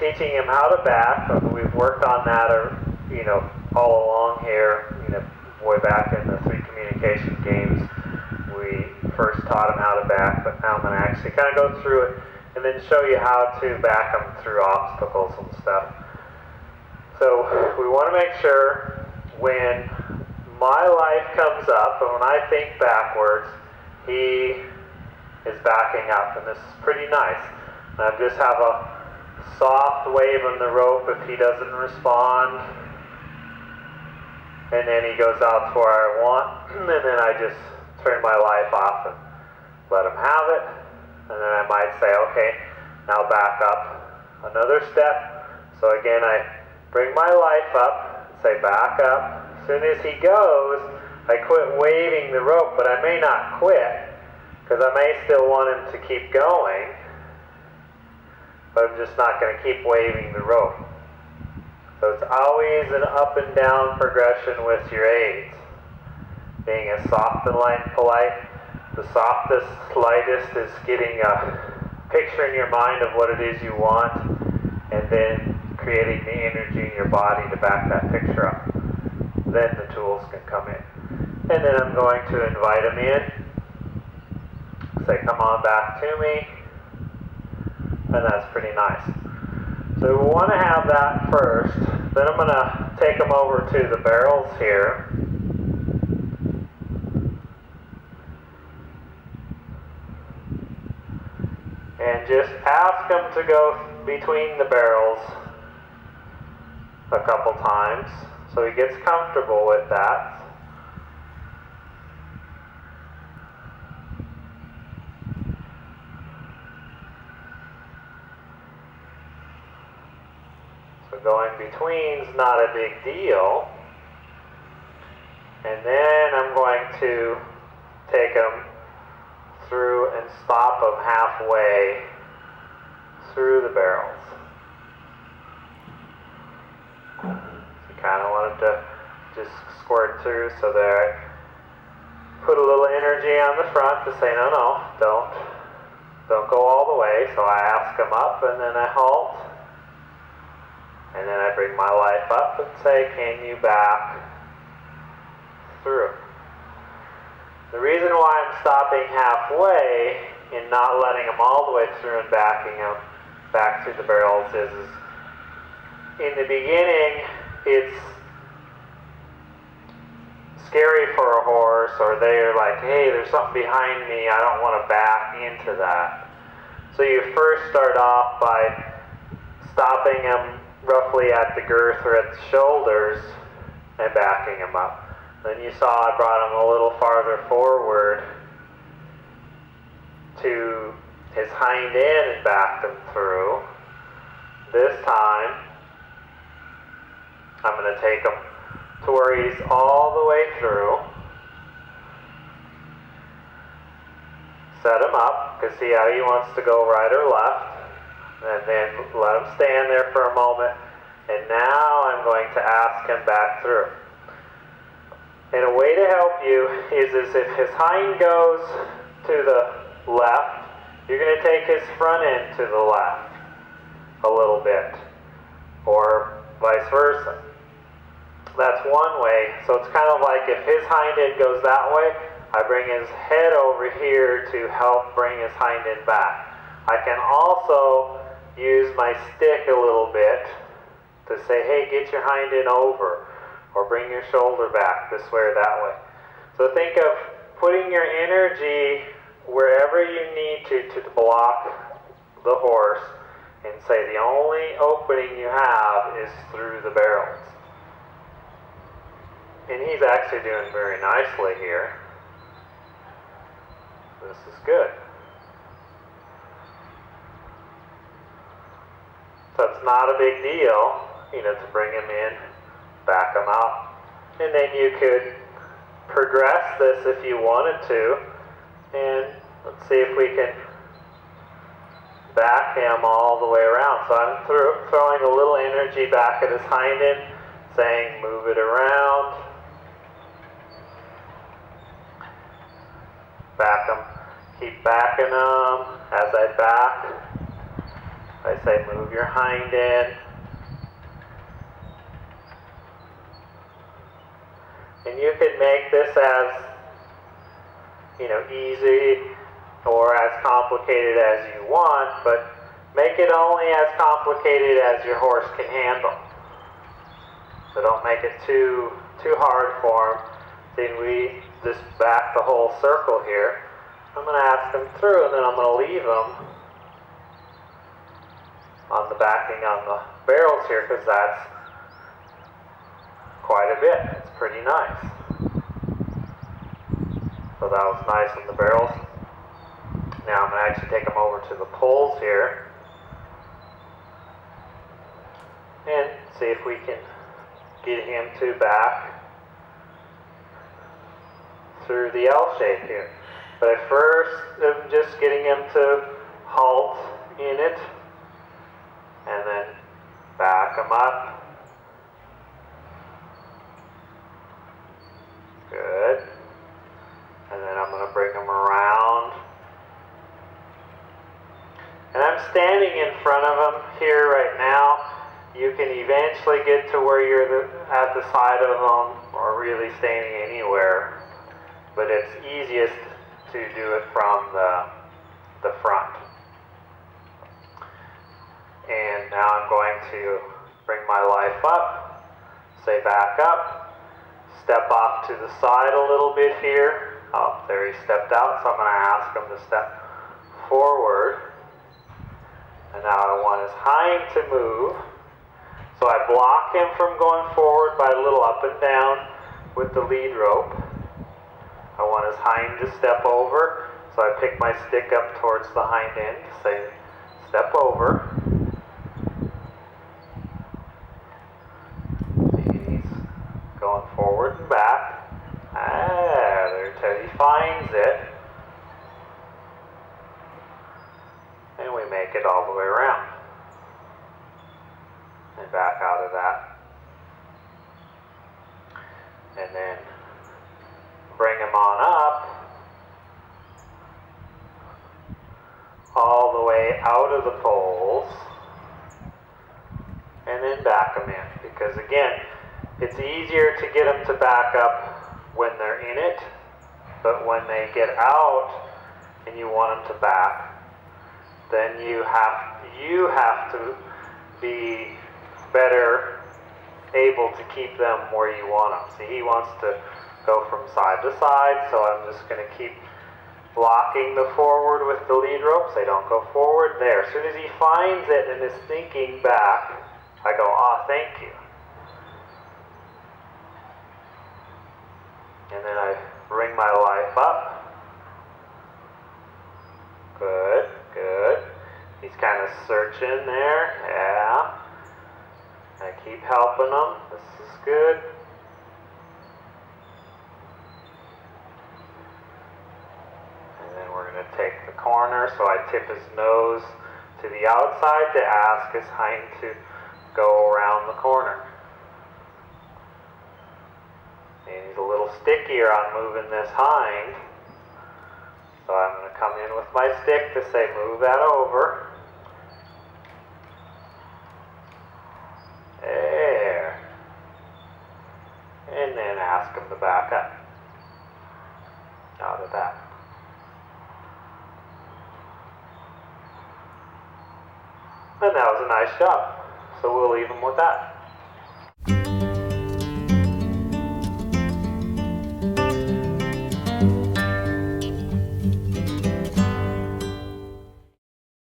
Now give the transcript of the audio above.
teaching him how to back. We've worked on that, all along here. Way back in the 3 communication games, we first taught him how to back, but now I'm going to actually kind of go through it and then show you how to back them through obstacles and stuff. So we want to make sure when my life comes up and when I think backwards, he is backing up, and this is pretty nice. And I just have a soft wave on the rope if he doesn't respond, and then he goes out to where I want, and then I just turn my life off and let him have it, and then I might say, okay, now back up another step. So again, I bring my life up, say back up. As soon as he goes, I quit waving the rope, but I may not quit, because I may still want him to keep going, but I'm just not going to keep waving the rope. So it's always an up and down progression with your aids. Being as soft and light and polite, the softest, lightest is getting a picture in your mind of what it is you want, and then creating the energy in your body to back that picture up. Then the tools can come in. And then I'm going to invite him in. Say, come on back to me. And that's pretty nice. So we want to have that first. Then I'm going to take them over to the barrels here. And just ask them to go between the barrels a couple times so he gets comfortable with that. Going between's not a big deal. And then I'm going to take them through and stop them halfway through the barrels. You kind of want them to just squirt through, so there I put a little energy on the front to say, no, don't go all the way. So I ask them up, and then I halt. And then I bring my life up and say, can you back through? The reason why I'm stopping halfway and not letting them all the way through and backing them back through the barrels is in the beginning, it's scary for a horse, or they're like, hey, there's something behind me, I don't want to back into that. So you first start off by stopping them roughly at the girth or at the shoulders and backing him up. Then you saw I brought him a little farther forward to his hind end and backed him through. This time I'm going to take him to where he's all the way through. Set him up, because see how he wants to go right or left. And then let him stand there for a moment. And now I'm going to ask him back through. And a way to help you is if his hind goes to the left, you're going to take his front end to the left a little bit. Or vice versa. That's one way. So it's kind of like if his hind end goes that way, I bring his head over here to help bring his hind end back. I can also use my stick a little bit to say, hey, get your hind end over, or bring your shoulder back this way or that way. So think of putting your energy wherever you need to block the horse, and say the only opening you have is through the barrels. And he's actually doing very nicely here. This is good. So it's not a big deal, to bring him in, back him out. And then you could progress this if you wanted to. And let's see if we can back him all the way around. So I'm throwing a little energy back at his hind end, saying move it around. Back him. Keep backing him. As I back, I I say move your hind end. And you can make this as, easy or as complicated as you want, but make it only as complicated as your horse can handle. So don't make it too hard for him. Then we just back the whole circle here. I'm going to ask him through, and then I'm going to leave him on the backing on the barrels here, because that's quite a bit. It's pretty nice. So that was nice on the barrels. Now I'm going to actually take him over to the poles here and see if we can get him to back through the L shape here. But at first, I'm just getting him to halt in it and then back him up. Good. And then I'm going to bring him around. And I'm standing in front of him here right now. You can eventually get to where you're at the side of him, or really standing anywhere. But it's easiest to do it from the front. And now I'm going to bring my life up, say back up, step off to the side a little bit here. Oh, there he stepped out, so I'm going to ask him to step forward. And now I want his hind to move. So I block him from going forward by a little up and down with the lead rope. I want his hind to step over. So I pick my stick up towards the hind end to say, step over. He's going forward and back. There, till he finds it. And we make it all the way around. And back out of that. And then bring him on up. All the way out of the poles. And then back them in. Because again, it's easier to get them to back up when they're in it. But when they get out and you want them to back, then you have to be better able to keep them where you want them. See, he wants to go from side to side, so I'm just going to keep blocking the forward with the lead rope. Say, don't go forward. There. As soon as he finds it and is thinking back, I go, thank you. And then I bring my life up. Good, good. He's kind of searching there. Yeah. I keep helping him. This is good. And then we're going to take the corner. So I tip his nose to the outside to ask his hind to go around the corner. And he's a little stickier on moving this hind. So I'm going to come in with my stick to say, move that over. There. And then ask him to back up. Out of that. And that was a nice job. So we'll leave him with that.